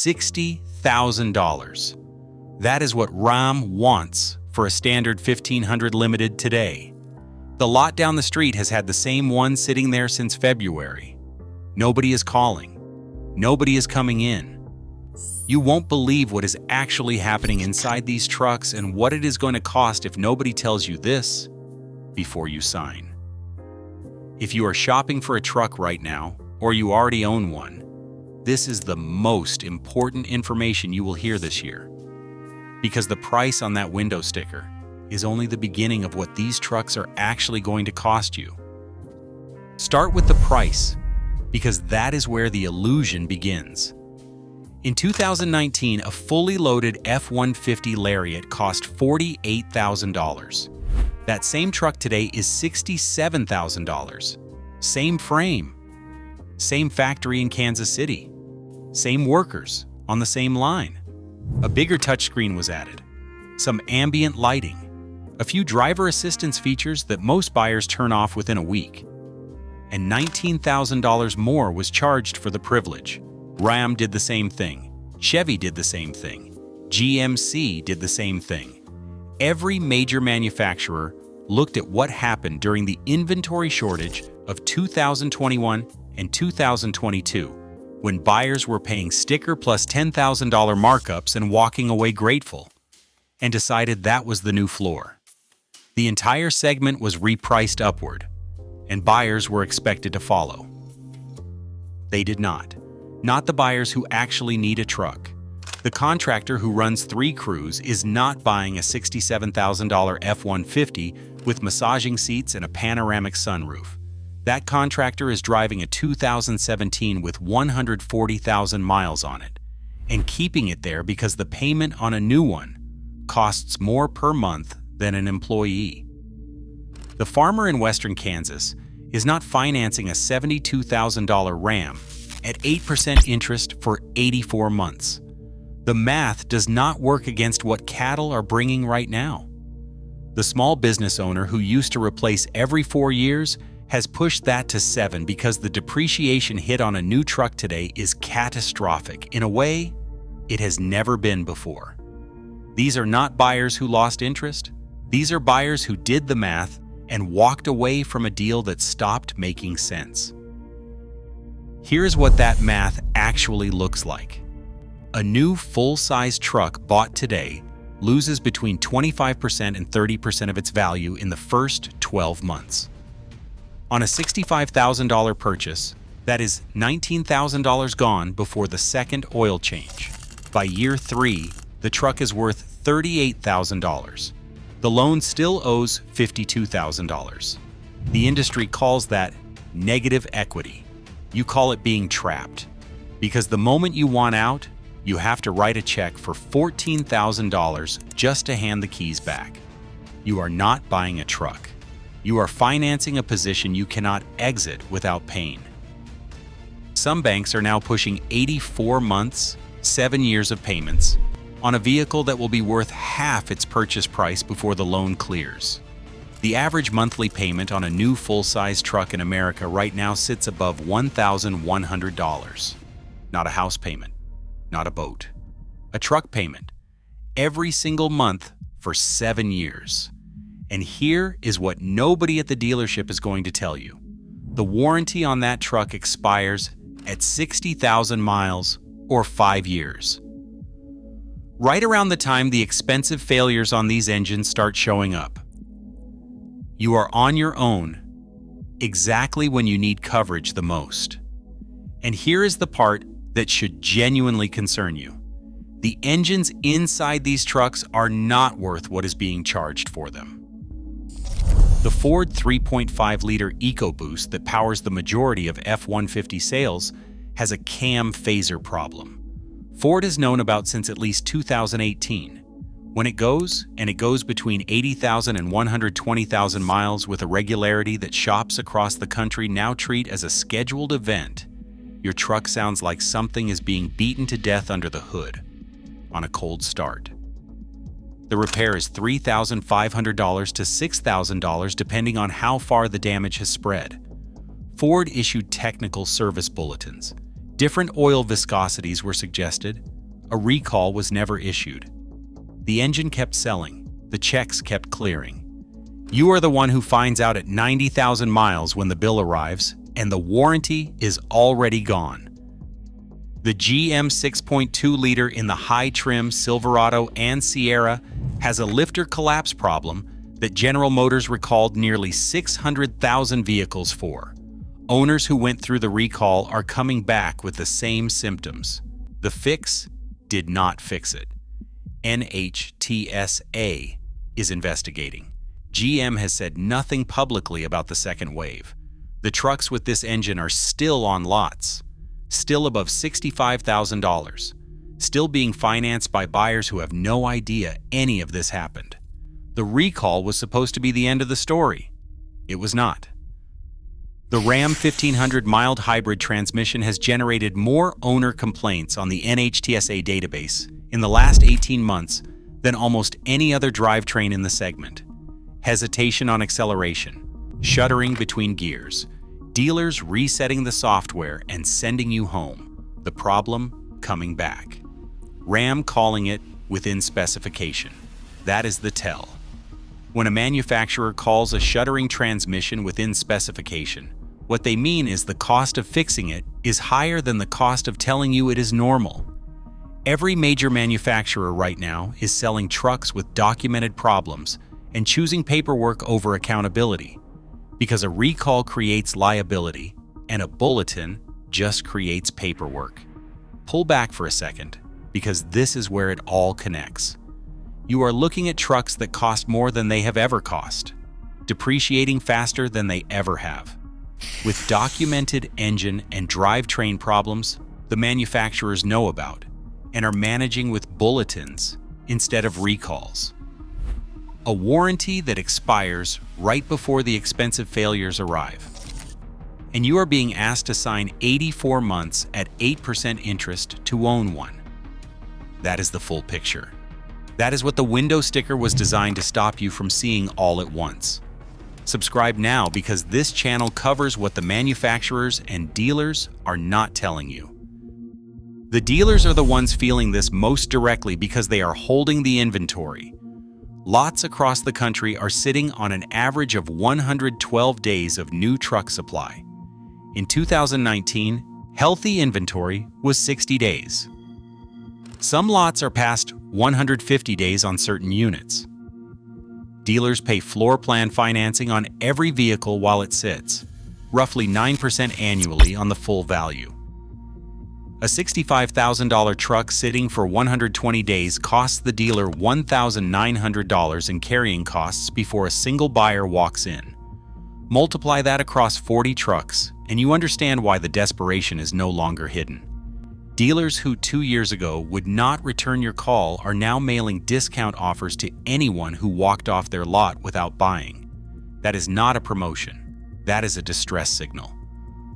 $60,000. That is what Ram wants for a standard 1500 Limited today. The lot down the street has had the same one sitting there since February. Nobody is calling. Nobody is coming in. You won't believe what is actually happening inside these trucks and what it is going to cost if nobody tells you this before you sign. If you are shopping for a truck right now, or you already own one, this is the most important information you will hear this year. Because the price on that window sticker is only the beginning of what these trucks are actually going to cost you. Start with the price, because that is where the illusion begins. In 2019, a fully loaded F-150 Lariat cost $48,000. That same truck today is $67,000. Same frame, same factory in Kansas City, same workers on the same line. A bigger touchscreen was added, some ambient lighting, a few driver assistance features that most buyers turn off within a week, and $19,000 more was charged for the privilege. Ram did the same thing. Chevy did the same thing. GMC did the same thing. Every major manufacturer looked at what happened during the inventory shortage of 2021 and 2022, when buyers were paying sticker plus $10,000 markups and walking away grateful, and decided that was the new floor. The entire segment was repriced upward, and buyers were expected to follow. They did not. Not the buyers who actually need a truck. The contractor who runs 3 crews is not buying a $67,000 F-150 with massaging seats and a panoramic sunroof. That contractor is driving a 2017 with 140,000 miles on it, and keeping it there because the payment on a new one costs more per month than an employee. The farmer in western Kansas is not financing a $72,000 Ram at 8% interest for 84 months. The math does not work against what cattle are bringing right now. The small business owner who used to replace every 4 years has pushed that to 7 because the depreciation hit on a new truck today is catastrophic in a way it has never been before. These are not buyers who lost interest. These are buyers who did the math and walked away from a deal that stopped making sense. Here's what that math actually looks like. A new full-size truck bought today loses between 25% and 30% of its value in the first 12 months. On a $65,000 purchase, that is $19,000 gone before the second oil change. By year 3, the truck is worth $38,000. The loan still owes $52,000. The industry calls that negative equity. You call it being trapped, because the moment you want out, you have to write a check for $14,000 just to hand the keys back. You are not buying a truck. You are financing a position you cannot exit without pain. Some banks are now pushing 84 months, 7 years of payments on a vehicle that will be worth half its purchase price before the loan clears. The average monthly payment on a new full-size truck in America right now sits above $1,100. Not a house payment, not a boat. A truck payment, every single month for 7 years. And here is what nobody at the dealership is going to tell you. The warranty on that truck expires at 60,000 miles or 5 years. Right around the time the expensive failures on these engines start showing up. You are on your own, exactly when you need coverage the most. And here is the part that should genuinely concern you. The engines inside these trucks are not worth what is being charged for them. The Ford 3.5-liter EcoBoost that powers the majority of F-150 sales has a cam phaser problem. Ford has known about since at least 2018. When it goes, and it goes between 80,000 and 120,000 miles with a regularity that shops across the country now treat as a scheduled event, your truck sounds like something is being beaten to death under the hood on a cold start. The repair is $3,500 to $6,000 depending on how far the damage has spread. Ford issued technical service bulletins. Different oil viscosities were suggested, a recall was never issued. The engine kept selling, the checks kept clearing. You are the one who finds out at 90,000 miles when the bill arrives, and the warranty is already gone. The GM 6.2-liter in the high-trim Silverado and Sierra has a lifter collapse problem that General Motors recalled nearly 600,000 vehicles for. Owners who went through the recall are coming back with the same symptoms. The fix did not fix it. NHTSA is investigating. GM has said nothing publicly about the second wave. The trucks with this engine are still on lots, still above $65,000, still being financed by buyers who have no idea any of this happened. The recall was supposed to be the end of the story. It was not. The Ram 1500 mild hybrid transmission has generated more owner complaints on the NHTSA database in the last 18 months than almost any other drivetrain in the segment. Hesitation on acceleration, shuddering between gears, dealers resetting the software and sending you home. The problem coming back. Ram calling it within specification. That is the tell. When a manufacturer calls a shuddering transmission within specification, what they mean is the cost of fixing it is higher than the cost of telling you it is normal. Every major manufacturer right now is selling trucks with documented problems and choosing paperwork over accountability, because a recall creates liability and a bulletin just creates paperwork. Pull back for a second, because this is where it all connects. You are looking at trucks that cost more than they have ever cost, depreciating faster than they ever have. With documented engine and drivetrain problems the manufacturers know about and are managing with bulletins instead of recalls. A warranty that expires right before the expensive failures arrive. And you are being asked to sign 84 months at 8% interest to own one. That is the full picture. That is what the window sticker was designed to stop you from seeing all at once. Subscribe now, because this channel covers what the manufacturers and dealers are not telling you. The dealers are the ones feeling this most directly because they are holding the inventory. Lots across the country are sitting on an average of 112 days of new truck supply. In 2019, healthy inventory was 60 days. Some lots are past 150 days on certain units. Dealers pay floor plan financing on every vehicle while it sits, roughly 9% annually on the full value. A $65,000 truck sitting for 120 days costs the dealer $1,900 in carrying costs before a single buyer walks in. Multiply that across 40 trucks, and you understand why the desperation is no longer hidden. Dealers who 2 years ago would not return your call are now mailing discount offers to anyone who walked off their lot without buying. That is not a promotion. That is a distress signal.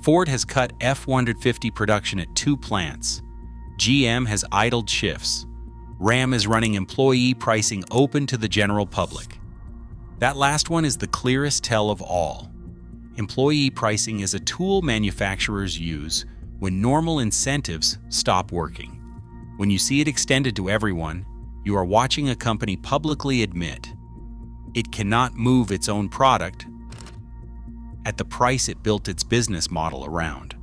Ford has cut F-150 production at 2 plants. GM has idled shifts. Ram is running employee pricing open to the general public. That last one is the clearest tell of all. Employee pricing is a tool manufacturers use when normal incentives stop working. When you see it extended to everyone, you are watching a company publicly admit it cannot move its own product at the price it built its business model around.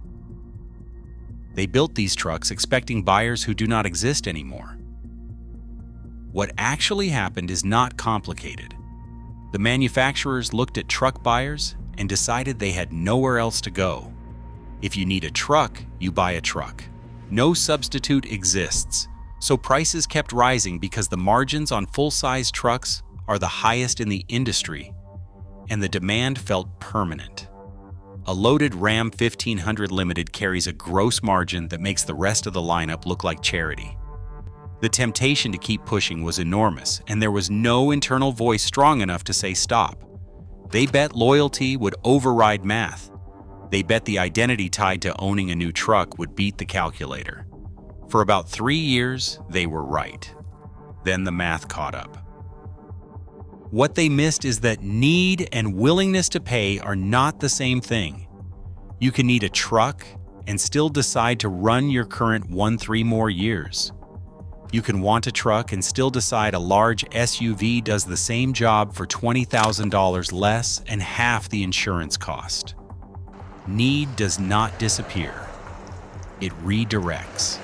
They built these trucks expecting buyers who do not exist anymore. What actually happened is not complicated. The manufacturers looked at truck buyers and decided they had nowhere else to go. If you need a truck, you buy a truck. No substitute exists, so prices kept rising because the margins on full-size trucks are the highest in the industry, and the demand felt permanent. A loaded Ram 1500 Limited carries a gross margin that makes the rest of the lineup look like charity. The temptation to keep pushing was enormous, and there was no internal voice strong enough to say stop. They bet loyalty would override math. They bet the identity tied to owning a new truck would beat the calculator. For about 3 years, they were right. Then the math caught up. What they missed is that need and willingness to pay are not the same thing. You can need a truck and still decide to run your current 1-3 more years. You can want a truck and still decide a large SUV does the same job for $20,000 less and half the insurance cost. Need does not disappear. It redirects.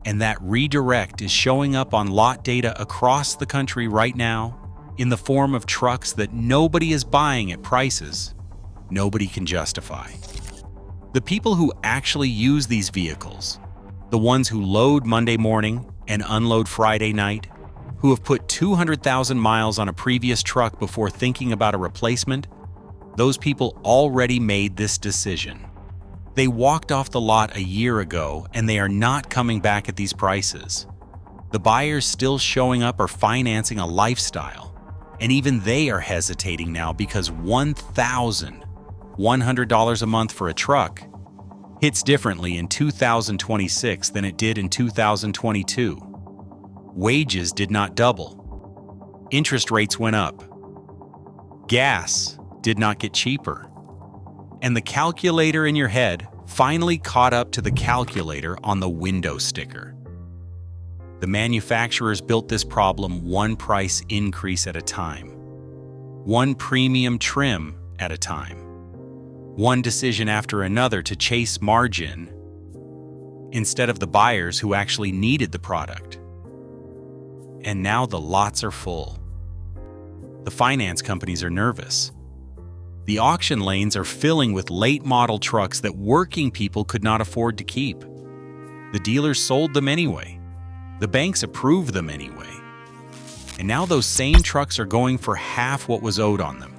And that redirect is showing up on lot data across the country right now in the form of trucks that nobody is buying at prices nobody can justify. The people who actually use these vehicles, the ones who load Monday morning and unload Friday night, who have put 200,000 miles on a previous truck before thinking about a replacement, those people already made this decision. They walked off the lot a year ago and they are not coming back at these prices. The buyers still showing up are financing a lifestyle, and even they are hesitating now because $1,100 a month for a truck hits differently in 2026 than it did in 2022. Wages did not double. Interest rates went up. Gas did not get cheaper. And the calculator in your head finally caught up to the calculator on the window sticker. The manufacturers built this problem one price increase at a time, one premium trim at a time, one decision after another to chase margin instead of the buyers who actually needed the product. And now the lots are full. The finance companies are nervous. The auction lanes are filling with late model trucks that working people could not afford to keep. The dealers sold them anyway. The banks approved them anyway. And now those same trucks are going for half what was owed on them.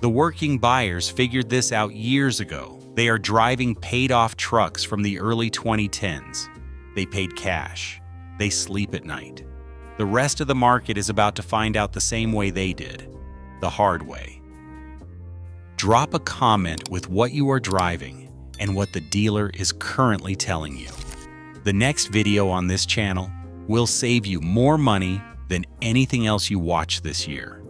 The working buyers figured this out years ago. They are driving paid-off trucks from the early 2010s. They paid cash. They sleep at night. The rest of the market is about to find out the same way they did, the hard way. Drop a comment with what you are driving and what the dealer is currently telling you. The next video on this channel will save you more money than anything else you watch this year.